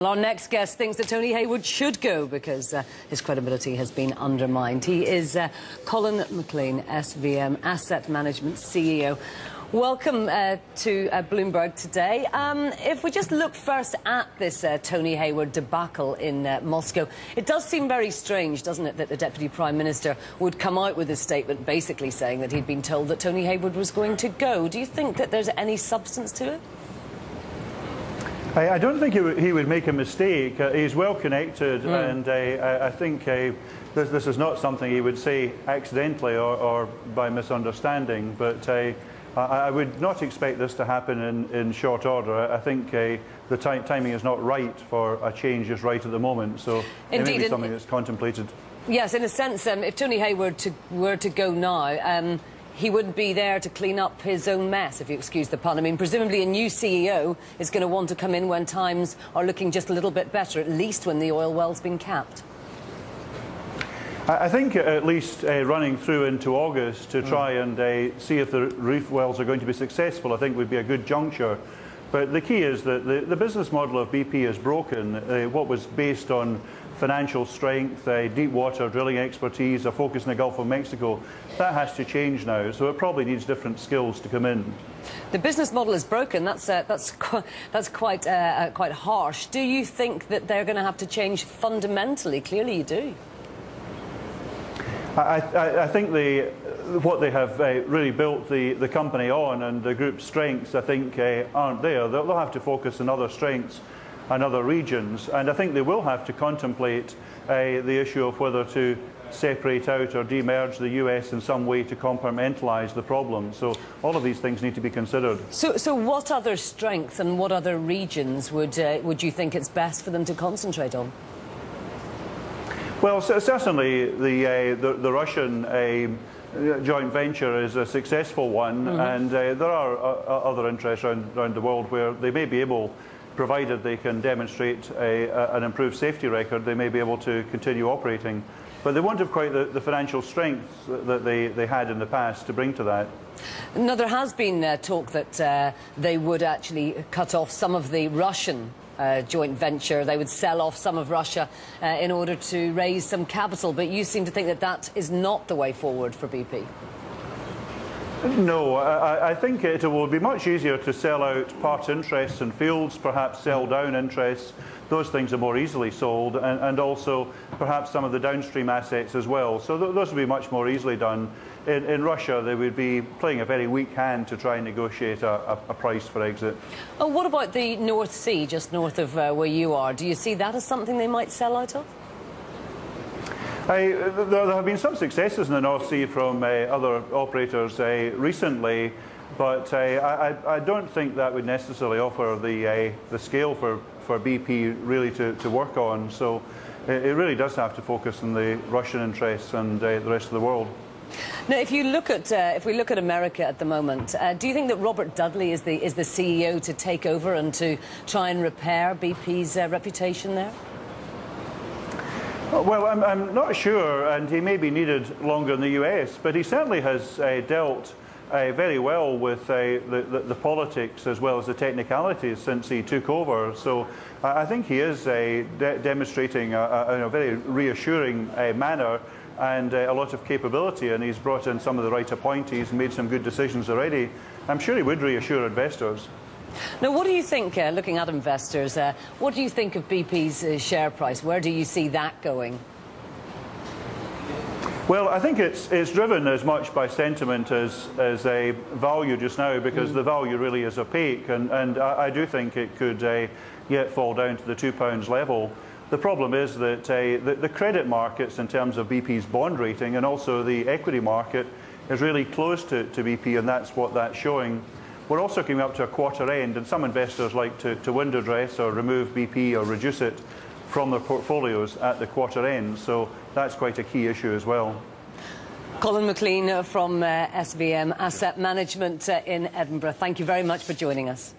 Our next guest thinks that Tony Hayward should go because his credibility has been undermined. He is Colin McLean, SVM Asset Management CEO. Welcome to Bloomberg today. If we just look first at this Tony Hayward debacle in Moscow, it does seem very strange, doesn't it, that the Deputy Prime Minister would come out with a statement basically saying that he'd been told that Tony Hayward was going to go. Do you think that there's any substance to it? I don't think he would make a mistake. He's well connected, and I think this is not something he would say accidentally or by misunderstanding. But I would not expect this to happen in short order. I think the timing is not right for a change just right at the moment. So it may be something that's contemplated. Yes, in a sense, if Tony Hayward were to go now, he wouldn't be there to clean up his own mess, if you excuse the pun. I mean, presumably a new CEO is going to want to come in when times are looking just a little bit better, at least when the oil well's been capped. I think at least running through into August to try and see if the reef wells are going to be successful, I think would be a good juncture. But the key is that the business model of BP is broken. What was based on financial strength, deep water drilling expertise, a focus in the Gulf of Mexico, that has to change now. So it probably needs different skills to come in. The business model is broken. That's quite harsh. Do you think that they're going to have to change fundamentally? Clearly, you do. I think what they have really built the company on and the group's strengths, I think, aren't there. They'll have to focus on other strengths and other regions, and I think they will have to contemplate the issue of whether to separate out or demerge the US in some way to compartmentalise the problem. So all of these things need to be considered. So what other strengths and what other regions would you think it's best for them to concentrate on? Well, certainly the Russian joint venture is a successful one, and there are other interests around the world where they may be able, provided they can demonstrate an improved safety record, they may be able to continue operating. But they won't have quite the financial strength that they had in the past to bring to that. Now, there has been talk that they would actually cut off some of the Russian joint venture. They would sell off some of Russia in order to raise some capital. But you seem to think that that is not the way forward for BP. No, I think it will be much easier to sell out part interests in fields, perhaps sell down interests. Those things are more easily sold, and also perhaps some of the downstream assets as well. So those will be much more easily done. In Russia, they would be playing a very weak hand to try and negotiate a price for exit. Oh, what about the North Sea, just north of where you are? Do you see that as something they might sell out of? There have been some successes in the North Sea from other operators recently, but I don't think that would necessarily offer the scale for BP really to work on. So it really does have to focus on the Russian interests and the rest of the world. Now, if we look at America at the moment, do you think that Robert Dudley is the CEO to take over and to try and repair BP's reputation there? Well, I'm not sure, and he may be needed longer in the US, but he certainly has dealt very well with the politics as well as the technicalities since he took over. So I think he is demonstrating a very reassuring manner and a lot of capability, and he's brought in some of the right appointees and made some good decisions already. I'm sure he would reassure investors. Now, what do you think, looking at investors, what do you think of BP's share price? Where do you see that going? Well, I think it's driven as much by sentiment as a value just now, because the value really is opaque, and I do think it could yet fall down to the £2 level. The problem is that the credit markets in terms of BP's bond rating and also the equity market is really close to BP, and that's what that's showing. We're also coming up to a quarter end, and some investors like to window dress or remove BP or reduce it from their portfolios at the quarter end, so that's quite a key issue as well. Colin McLean from SVM Asset Management in Edinburgh, thank you very much for joining us.